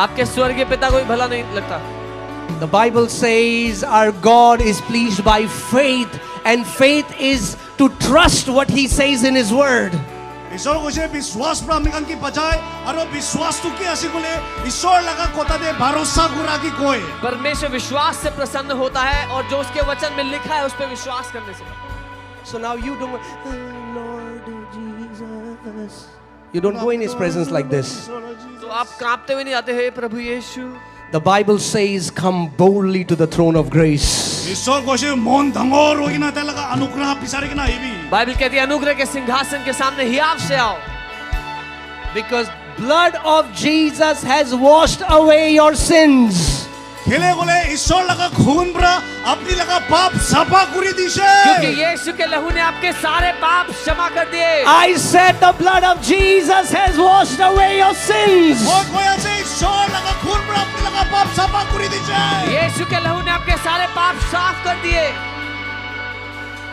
आपके स्वर्गीय पिता को भी भला नहीं लगता। The Bible says our God is pleased by faith, and faith is to trust what He says in His word. ঈশ্বৰ কৈছে বিশ্বাস প্ৰামিকান কি বজায় আৰু বিশ্বাসটো কি আছে বলে ঈশ্বৰ লগা কথাতে ভरोसा কৰা কি কয়। परमेश्वर विश्वास से प्रसन्न होता है और जो उसके वचन में लिखा है उस पर विश्वास करने से। So now you don't, Lord Jesus. You don't go in His presence like this. तो आप कांपते हुए नहीं आते हैं प्रभु यीशु। The Bible says, "Come boldly to the throne of grace." ঈশ্বৰ কৈছে মন ডাঙৰ হৈ কিনা তাৰ লগা অনুগ্ৰহ বিচাৰি কিনা আহিবি। बाइबल कहती है अनुग्रह के सिंहासन के सामने हियाव से आओ। Because blood of Jesus has washed away your sins. খেলে গলে ঈশ্বৰ লগা খুন পৰা আপনি লগা পাপ সাফা কৰি দিছে। क्योंकि यीशु के लहू ने आपके सारे पाप क्षमा कर दिए। I said the blood of Jesus has washed away your sins. মই কৈ আছে ঈশ্বৰ লগা খুন পৰা আপনি লগা পাপ সাফা কৰি দিছে। यीशु के लहू ने आपके सारे पाप साफ कर दिए।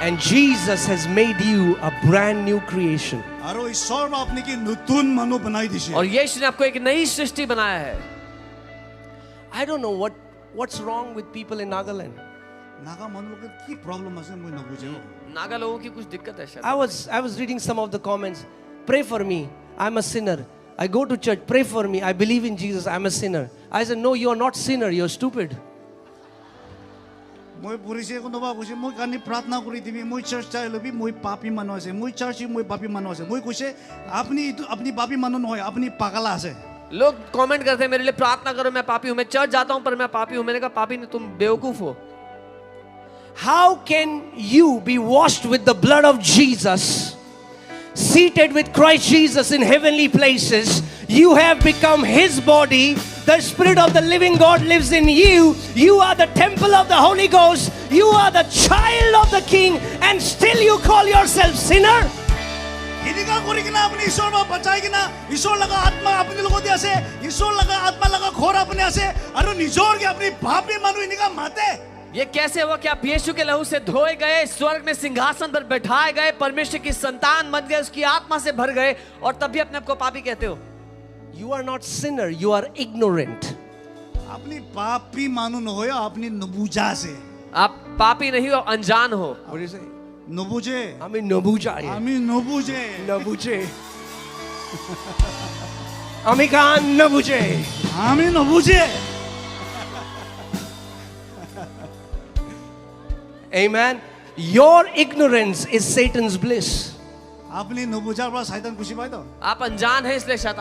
And Jesus has made you a brand new creation. আৰু ঈশ্বৰ আপনি কি নতুন মানুহ বনাই দিছে। और यीशु ने आपको एक नई सृष्टि बनाया है। I don't know what's wrong with people in Nagaland. Naga মানুহৰ কি প্ৰবলেম আছে মই নবুঝে। नागा लोगों की कुछ दिक्कत है शायद। I was reading some of the comments. Pray for me. I'm a sinner. I go to church. Pray for me. I believe in Jesus. I'm a sinner. I said, no, you're not sinner. You're stupid. মই পুলিশে কোনোবা কৈছে মই কানি প্ৰাৰ্থনা কৰি দিবি মই চাৰ্চ চাই লবি মই পাপী মানুহ আছে মই চাৰ্চি মই পাপী মানুহ আছে মই কৈছে আপনি পাপী মানুহ নহয় আপনি পাগলা আছে। लोग कमेंट करते हैं मेरे लिए प्रार्थना करो मैं पापी हूं मैं चर्च जाता हूं पर मैं पापी हूं। मैंने कहा पापी नहीं तुम बेवकूफ हो। How can you be washed with the blood of Jesus, seated with Christ Jesus in heavenly places? You have become His body. The Spirit of the living God lives in you. You are the temple of the Holy Ghost. You are the child of the King, and still you call yourself sinner? हिनिका কৰি কিনা আপুনি ঈশ্বৰ বা বচাই কিনা ঈশ্বৰ লগা আত্মা আপুনি লগতে আছে ঈশ্বৰ লগা আত্মা লগা ঘৰ আপুনি আছে আৰু নিজৰ কি আপুনি পাপী মানুহ হিনিকা মাতে। ये कैसे हुआ कि आप यीशु के लहू से धोए गए, स्वर्ग में सिंहासन पर बैठाए गए, परमेश्वर की संतान बन गए, उसकी आत्मा से भर गए और तब भी अपने आप को पापी कहते हो? You are not sinner. You are ignorant. আপনি পাপী মানুহ নহয় আপনি নবুঝা আছে। आप पापी नहीं हो अनजान हो। What do you say? নবুঝে আমি নবুঝা আমি নবুঝে নবুঝে আমি কান নবুঝে আমি নবুঝে। Amen. Your ignorance is Satan's bliss. আপনি নবুঝার পর শয়তান খুশি পায় তো। आप अनजान हैं इसलिए शैतान